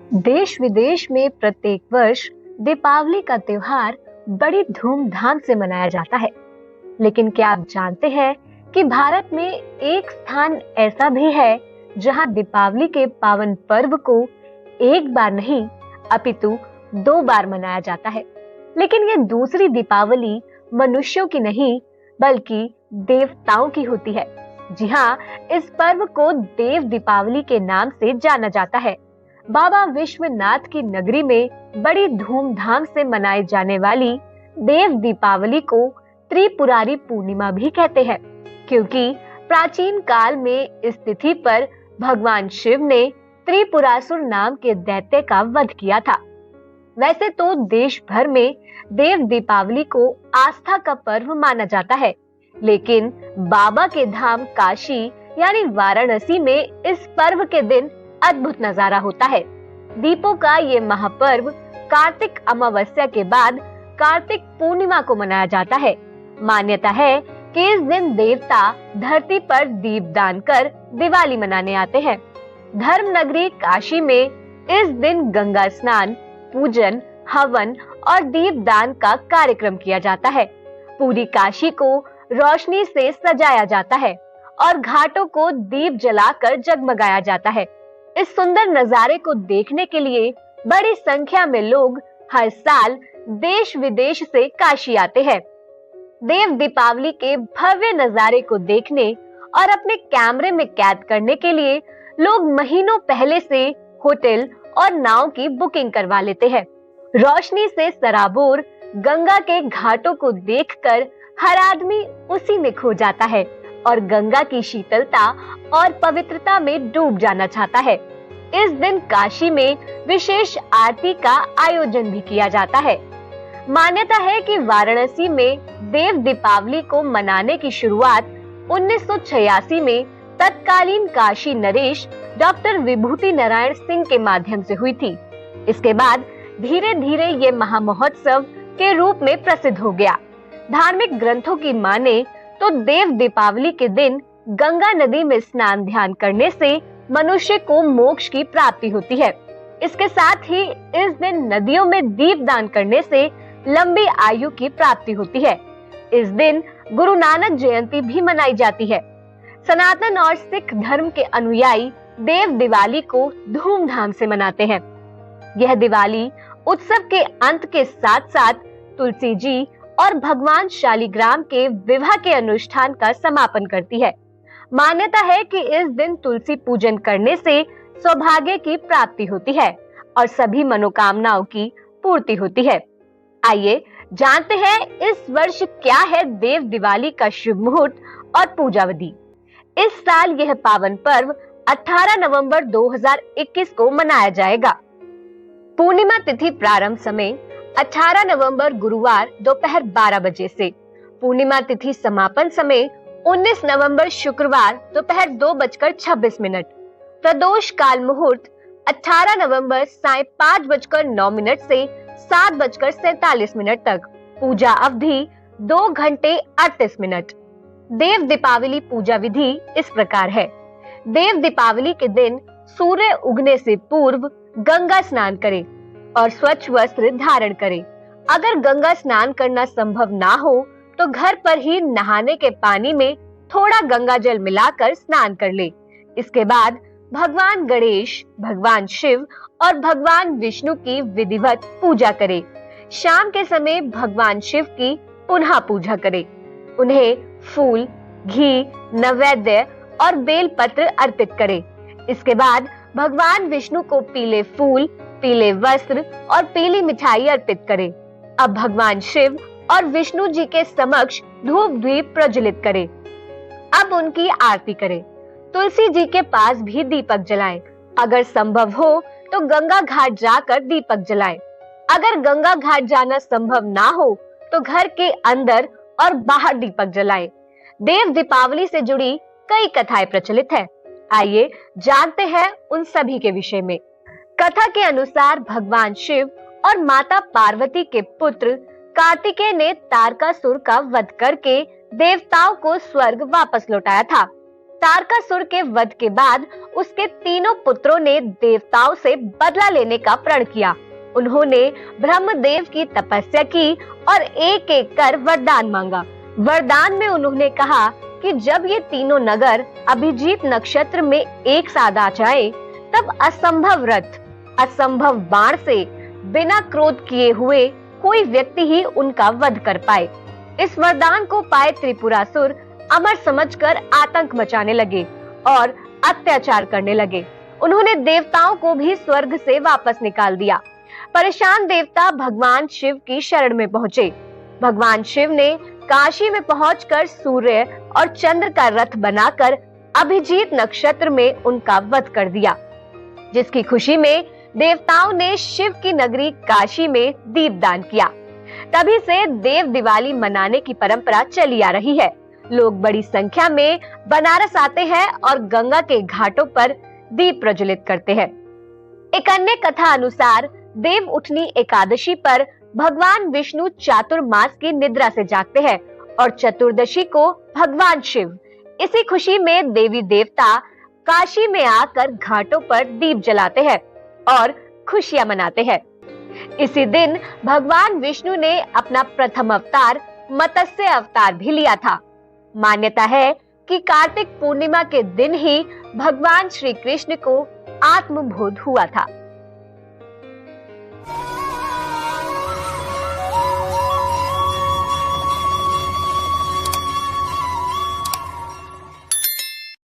देश विदेश में प्रत्येक वर्ष दीपावली का त्योहार बड़ी धूमधाम से मनाया जाता है। लेकिन क्या आप जानते हैं कि भारत में एक स्थान ऐसा भी है जहां दीपावली के पावन पर्व को एक बार नहीं अपितु दो बार मनाया जाता है। लेकिन ये दूसरी दीपावली मनुष्यों की नहीं बल्कि देवताओं की होती है। जी हाँ, इस पर्व को देव दीपावली के नाम से जाना जाता है। बाबा विश्वनाथ की नगरी में बड़ी धूमधाम से मनाई जाने वाली देव दीपावली को त्रिपुरारी पूर्णिमा भी कहते हैं, क्योंकि प्राचीन काल में इस तिथि पर भगवान शिव ने त्रिपुरासुर नाम के दैत्य का वध किया था। वैसे तो देश भर में देव दीपावली को आस्था का पर्व माना जाता है, लेकिन बाबा के धाम काशी यानी वाराणसी में इस पर्व के दिन अद्भुत नजारा होता है। दीपों का ये महापर्व कार्तिक अमावस्या के बाद कार्तिक पूर्णिमा को मनाया जाता है। मान्यता है कि इस दिन देवता धरती पर दीप दान कर दिवाली मनाने आते हैं। धर्म नगरी काशी में इस दिन गंगा स्नान, पूजन, हवन और दीप दान का कार्यक्रम किया जाता है। पूरी काशी को रोशनी से सजाया जाता है और घाटों को दीप जलाकर जगमगाया जाता है। इस सुंदर नजारे को देखने के लिए बड़ी संख्या में लोग हर साल देश विदेश से काशी आते हैं। देव दीपावली के भव्य नजारे को देखने और अपने कैमरे में कैद करने के लिए लोग महीनों पहले से होटल और नाव की बुकिंग करवा लेते हैं। रोशनी से सराबोर गंगा के घाटों को देखकर हर आदमी उसी में खो जाता है और गंगा की शीतलता और पवित्रता में डूब जाना चाहता है। इस दिन काशी में विशेष आरती का आयोजन भी किया जाता है। मान्यता है कि वाराणसी में देव दीपावली को मनाने की शुरुआत 1986 में तत्कालीन काशी नरेश डॉक्टर विभूति नारायण सिंह के माध्यम से हुई थी। इसके बाद धीरे धीरे ये महामहोत्सव के रूप में प्रसिद्ध हो गया। धार्मिक ग्रंथों की माने तो देव दीपावली के दिन गंगा नदी में स्नान ध्यान करने से मनुष्य को मोक्ष की प्राप्ति होती है। इसके साथ ही इस दिन नदियों में दीप दान करने से लंबी आयु की प्राप्ति होती है। इस दिन गुरु नानक जयंती भी मनाई जाती है। सनातन और सिख धर्म के अनुयायी देव दिवाली को धूमधाम से मनाते हैं। यह दिवाली उत्सव के अंत के साथ साथ तुलसी जी और भगवान शालिग्राम के विवाह के अनुष्ठान का समापन करती है। मान्यता है कि इस दिन तुलसी पूजन करने से सौभाग्य की प्राप्ति होती है और सभी मनोकामनाओं की पूर्ति होती है। आइए जानते हैं इस वर्ष क्या है देव दिवाली का शुभ मुहूर्त और पूजा विधि। इस साल यह पावन पर्व 18 नवंबर 2021 को मनाया जाएगा। पूर्णिमा तिथि प्रारंभ समय 18 नवंबर गुरुवार दोपहर 12 बजे से, पूर्णिमा तिथि समापन समय 19 नवंबर शुक्रवार दोपहर 2:26। प्रदोष काल मुहूर्त 18 नवंबर साय 5:09 से 7:47 तक। पूजा अवधि 2 घंटे 38 मिनट। देव दीपावली पूजा विधि इस प्रकार है। देव दीपावली के दिन सूर्य उगने से पूर्व गंगा स्नान करें और स्वच्छ वस्त्र धारण करें। अगर गंगा स्नान करना संभव ना हो तो घर पर ही नहाने के पानी में थोड़ा गंगा जल मिलाकर स्नान कर ले। इसके बाद भगवान गणेश, भगवान शिव और भगवान विष्णु की विधिवत पूजा करें। शाम के समय भगवान शिव की पुनः पूजा करें। उन्हें फूल, घी, नैवेद्य और बेलपत्र अर्पित करें। इसके बाद भगवान विष्णु को पीले फूल, पीले वस्त्र और पीली मिठाई अर्पित करें। अब भगवान शिव और विष्णु जी के समक्ष धूप दीप प्रज्वलित करें। अब उनकी आरती करें। तुलसी जी के पास भी दीपक जलाएं। अगर संभव हो तो गंगा घाट जाकर दीपक जलाएं। अगर गंगा घाट जाना संभव ना हो तो घर के अंदर और बाहर दीपक जलाएं। देव दीपावली से जुड़ी कई कथाएं प्रचलित है। आइए जानते हैं उन सभी के विषय में। कथा के अनुसार भगवान शिव और माता पार्वती के पुत्र कार्तिकेय ने तारकासुर का वध करके देवताओं को स्वर्ग वापस लौटाया था। तारकासुर के वध के बाद उसके तीनों पुत्रों ने देवताओं से बदला लेने का प्रण किया। उन्होंने ब्रह्मदेव की तपस्या की और एक एक कर वरदान मांगा। वरदान में उन्होंने कहा कि जब ये तीनों नगर अभिजीत नक्षत्र में एक साथ आ जाए, तब असंभव रथ, असंभव बाण से बिना क्रोध किए हुए कोई व्यक्ति ही उनका वध कर पाए। इस वरदान को पाए त्रिपुरासुर अमर समझकर आतंक मचाने लगे और अत्याचार करने लगे। उन्होंने देवताओं को भी स्वर्ग से वापस निकाल दिया। परेशान देवता भगवान शिव की शरण में पहुंचे। भगवान शिव ने काशी में पहुंचकर सूर्य और चंद्र का रथ बनाकर अभिजीत नक्षत्र में उनका वध कर दिया, जिसकी खुशी में देवताओं ने शिव की नगरी काशी में दीपदान किया। तभी से देव दिवाली मनाने की परंपरा चली आ रही है। लोग बड़ी संख्या में बनारस आते हैं और गंगा के घाटों पर दीप प्रज्वलित करते हैं। एक अन्य कथा अनुसार देव उठनी एकादशी पर भगवान विष्णु चातुर्मास की निद्रा से जागते हैं और चतुर्दशी को भगवान शिव इसी खुशी में देवी देवता काशी में आकर घाटों पर दीप जलाते हैं और खुशियां मनाते हैं। इसी दिन भगवान विष्णु ने अपना प्रथम अवतार मत्स्य अवतार भी लिया था। मान्यता है कि कार्तिक पूर्णिमा के दिन ही भगवान श्री कृष्ण को आत्मबोध हुआ था।